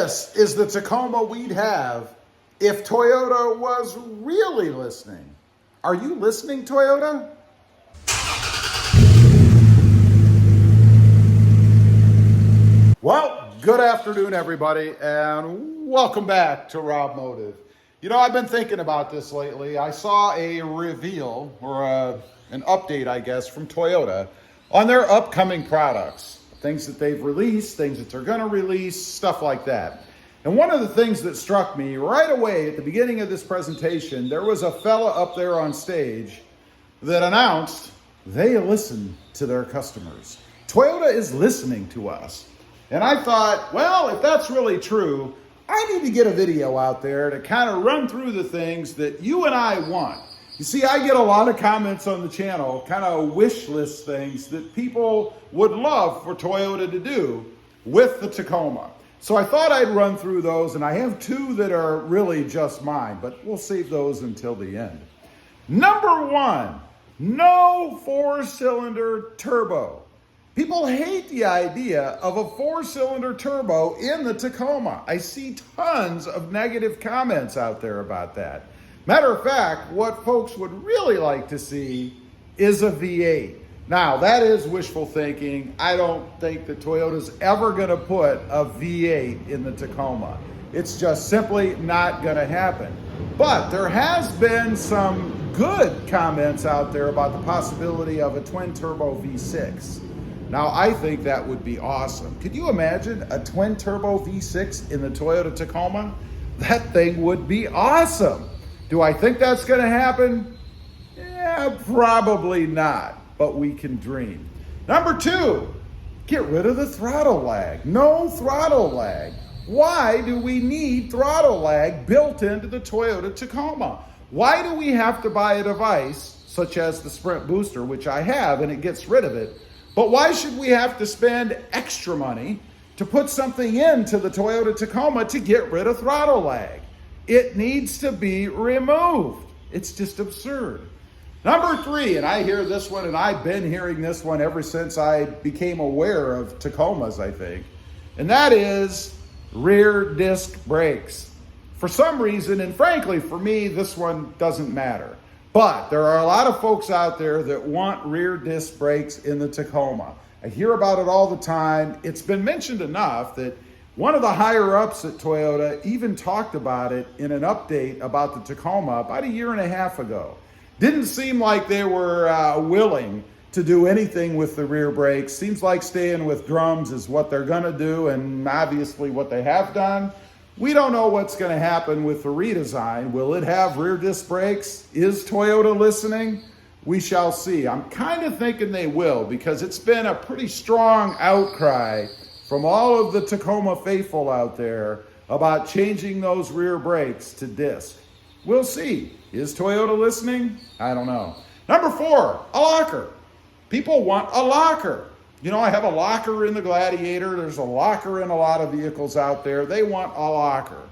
This is the Tacoma we'd have if Toyota was really listening. Are you listening, Toyota? Well, good afternoon, everybody, and welcome back to RobMotive. You know, I've been thinking about this lately. I saw a reveal, or an update, I guess, from Toyota on their upcoming products. Things that they've released, things that they're going to release, stuff like that. And one of the things that struck me right away at the beginning of this presentation, there was a fella up there on stage that announced they listen to their customers. Toyota is listening to us. And I thought, well, if that's really true, I need to get a video out there to kind of run through the things that you and I want. You see, I get a lot of comments on the channel, kind of wish list things that people would love for Toyota to do with the Tacoma. So I thought I'd run through those, and I have two that are really just mine, but we'll save those until the end. Number one, no four-cylinder turbo. People hate the idea of a four-cylinder turbo in the Tacoma. I see tons of negative comments out there about that. Matter of fact, what folks would really like to see is a V8. Now, that is wishful thinking. I don't think that Toyota's ever going to put a V8 in the Tacoma. It's just simply not going to happen. But there has been some good comments out there about the possibility of a twin-turbo V6. Now, I think that would be awesome. Could you imagine a twin-turbo V6 in the Toyota Tacoma? That thing would be awesome. Do I think that's going to happen? Yeah, probably not, but we can dream. Number two, get rid of the throttle lag. No throttle lag. Why do we need throttle lag built into the Toyota Tacoma? Why do we have to buy a device such as the Sprint Booster, which I have, and it gets rid of it? But why should we have to spend extra money to put something into the Toyota Tacoma to get rid of throttle lag? It needs to be removed. It's just absurd. Number three, and I hear this one, and I've been hearing this one ever since I became aware of Tacomas, I think, and that is rear disc brakes. For some reason, and frankly, for me, this one doesn't matter. But there are a lot of folks out there that want rear disc brakes in the Tacoma. I hear about it all the time. It's been mentioned enough that one of the higher ups at Toyota even talked about it in an update about the Tacoma about a year and a half ago. Didn't seem like they were willing to do anything with the rear brakes. Seems like staying with drums is what they're gonna do, and obviously what they have done. We don't know what's gonna happen with the redesign. Will it have rear disc brakes? Is Toyota listening? We shall see. I'm kind of thinking they will, because it's been a pretty strong outcry from all of the Tacoma faithful out there about changing those rear brakes to disc. We'll see. Is Toyota listening? I don't know. Number four, a locker. People want a locker. You know, I have a locker in the Gladiator. There's a locker in a lot of vehicles out there. They want a locker.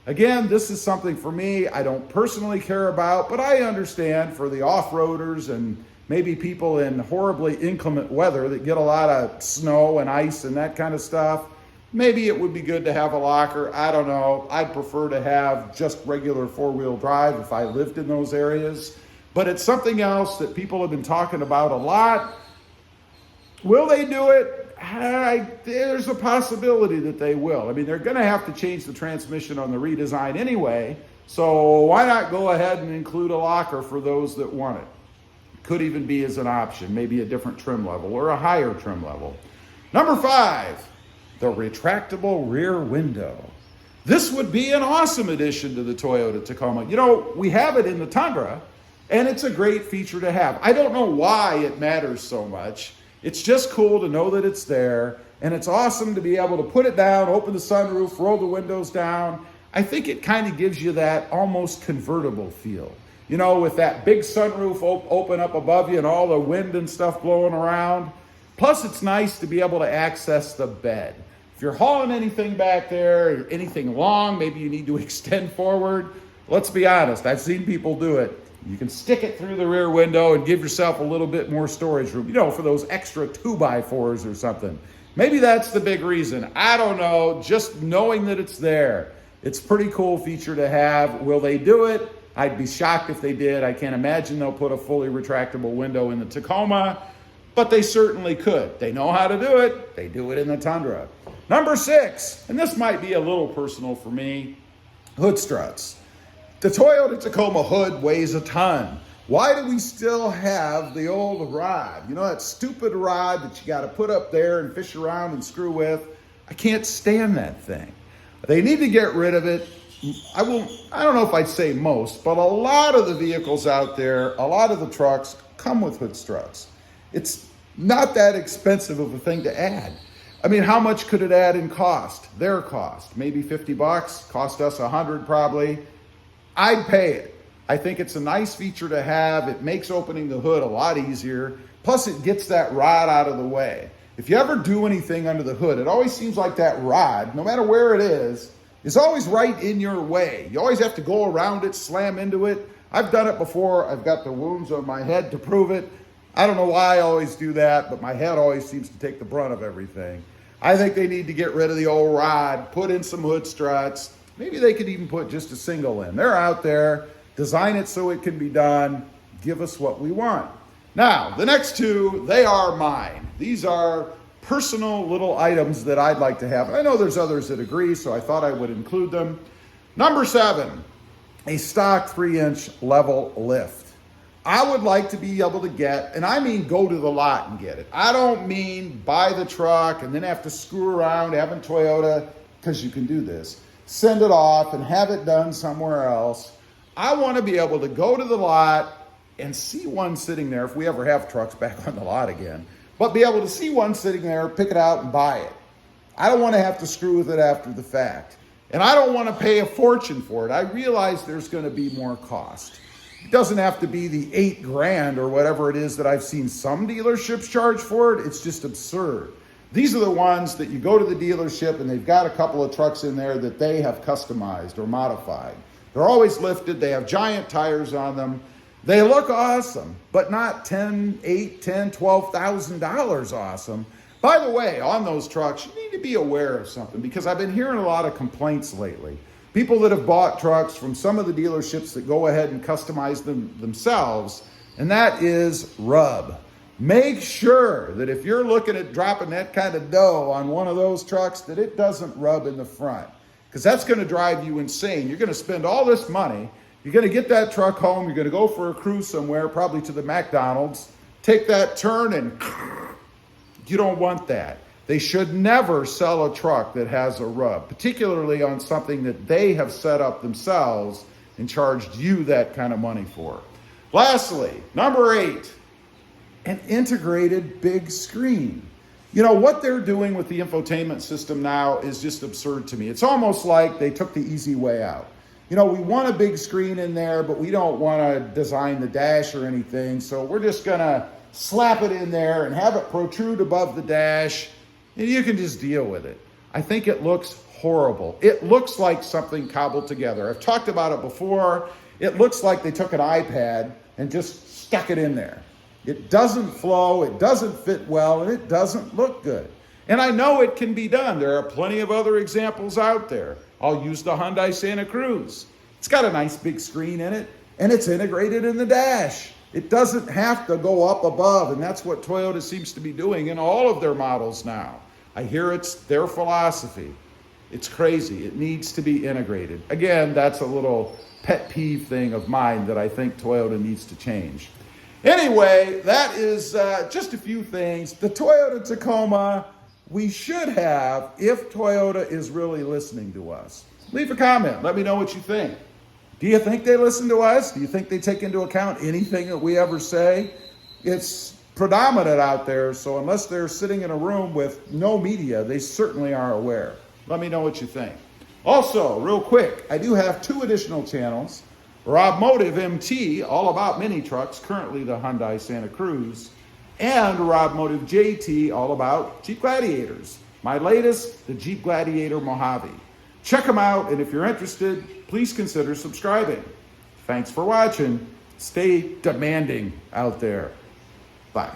Again, this is something for me I don't personally care about, but I understand for the off-roaders and maybe people in horribly inclement weather that get a lot of snow and ice and that kind of stuff. Maybe it would be good to have a locker. I don't know. I'd prefer to have just regular four-wheel drive if I lived in those areas. But it's something else that people have been talking about a lot. Will they do it? There's a possibility that they will. I mean, they're going to have to change the transmission on the redesign anyway. So why not go ahead and include a locker for those that want it? Could even be as an option, maybe a different trim level or a higher trim level. Number five, the retractable rear window. This would be an awesome addition to the Toyota Tacoma. You know, we have it in the Tundra, and it's a great feature to have. I don't know why it matters so much. It's just cool to know that it's there, and it's awesome to be able to put it down, open the sunroof, roll the windows down. I think it kind of gives you that almost convertible feel. You know, with that big sunroof open up above you and all the wind and stuff blowing around. Plus, it's nice to be able to access the bed. If you're hauling anything back there, anything long, maybe you need to extend forward. Let's be honest, I've seen people do it. You can stick it through the rear window and give yourself a little bit more storage room, you know, for those extra 2x4s or something. Maybe that's the big reason. I don't know. Just knowing that it's there. It's a pretty cool feature to have. Will they do it? I'd be shocked if they did. I can't imagine they'll put a fully retractable window in the Tacoma, but they certainly could. They know how to do it. They do it in the Tundra. Number 6, and this might be a little personal for me, hood struts. The Toyota Tacoma hood weighs a ton. Why do we still have the old rod? You know, that stupid rod that you got to put up there and fish around and screw with? I can't stand that thing. They need to get rid of it. I don't know if I'd say most, but a lot of the vehicles out there, a lot of the trucks come with hood struts. It's not that expensive of a thing to add. I mean, how much could it add in cost? Their cost, maybe $50, cost us $100 probably. I'd pay it. I think it's a nice feature to have. It makes opening the hood a lot easier. Plus it gets that rod out of the way. If you ever do anything under the hood, it always seems like that rod, no matter where it is always right in your way. You always have to go around it, slam into it. I've done it before. I've got the wounds on my head to prove it. I don't know why I always do that, but my head always seems to take the brunt of everything. I think they need to get rid of the old rod, put in some hood struts. Maybe they could even put just a single in. They're out there. Design it so it can be done. Give us what we want. Now, the next two, they are mine. These are personal little items that I'd like to have. I know there's others that agree, so I thought I would include them. Number 7, a stock 3-inch level lift. I would like to be able to get, and I mean go to the lot and get it. I don't mean buy the truck and then have to screw around having Toyota, because you can do this, send it off and have it done somewhere else. I want to be able to go to the lot and see one sitting there, if we ever have trucks back on the lot again, but be able to see one sitting there, pick it out and buy it. I don't want to have to screw with it after the fact. And I don't want to pay a fortune for it. I realize there's going to be more cost. It doesn't have to be the $8,000 or whatever it is that I've seen some dealerships charge for it. It's just absurd. These are the ones that you go to the dealership and they've got a couple of trucks in there that they have customized or modified. They're always lifted. They have giant tires on them. They look awesome, but not $12,000 awesome. By the way, on those trucks, you need to be aware of something, because I've been hearing a lot of complaints lately. People that have bought trucks from some of the dealerships that go ahead and customize them themselves, and that is rub. Make sure that if you're looking at dropping that kind of dough on one of those trucks, that it doesn't rub in the front, because that's going to drive you insane. You're going to spend all this money. You're going to get that truck home. You're going to go for a cruise somewhere, probably to the McDonald's, take that turn, and you don't want that. They should never sell a truck that has a rub, particularly on something that they have set up themselves and charged you that kind of money for. Lastly, number 8, an integrated big screen. You know, what they're doing with the infotainment system now is just absurd to me. It's almost like they took the easy way out. You know, we want a big screen in there, but we don't want to design the dash or anything, so we're just going to slap it in there and have it protrude above the dash, and you can just deal with it. I think it looks horrible. It looks like something cobbled together. I've talked about it before. It looks like they took an iPad and just stuck it in there. It doesn't flow, it doesn't fit well, and it doesn't look good. And I know it can be done. There are plenty of other examples out there. I'll use the Hyundai Santa Cruz. It's got a nice big screen in it, and it's integrated in the dash. It doesn't have to go up above, and that's what Toyota seems to be doing in all of their models now. I hear it's their philosophy. It's crazy. It needs to be integrated. Again, that's a little pet peeve thing of mine that I think Toyota needs to change. Anyway, that is just a few things. The Toyota Tacoma, we should have, if Toyota is really listening to us. Leave a comment. Let me know what you think. Do you think they listen to us? Do you think they take into account anything that we ever say? It's predominant out there, so unless they're sitting in a room with no media, they certainly are aware. Let me know what you think. Also, real quick, I do have 2 additional channels. RobMotive MT, all about mini trucks, currently the Hyundai Santa Cruz, and RobMotive JT, all about Jeep Gladiators. My latest, the Jeep Gladiator Mojave. Check them out, and if you're interested, please consider subscribing. Thanks for watching. Stay demanding out there. Bye.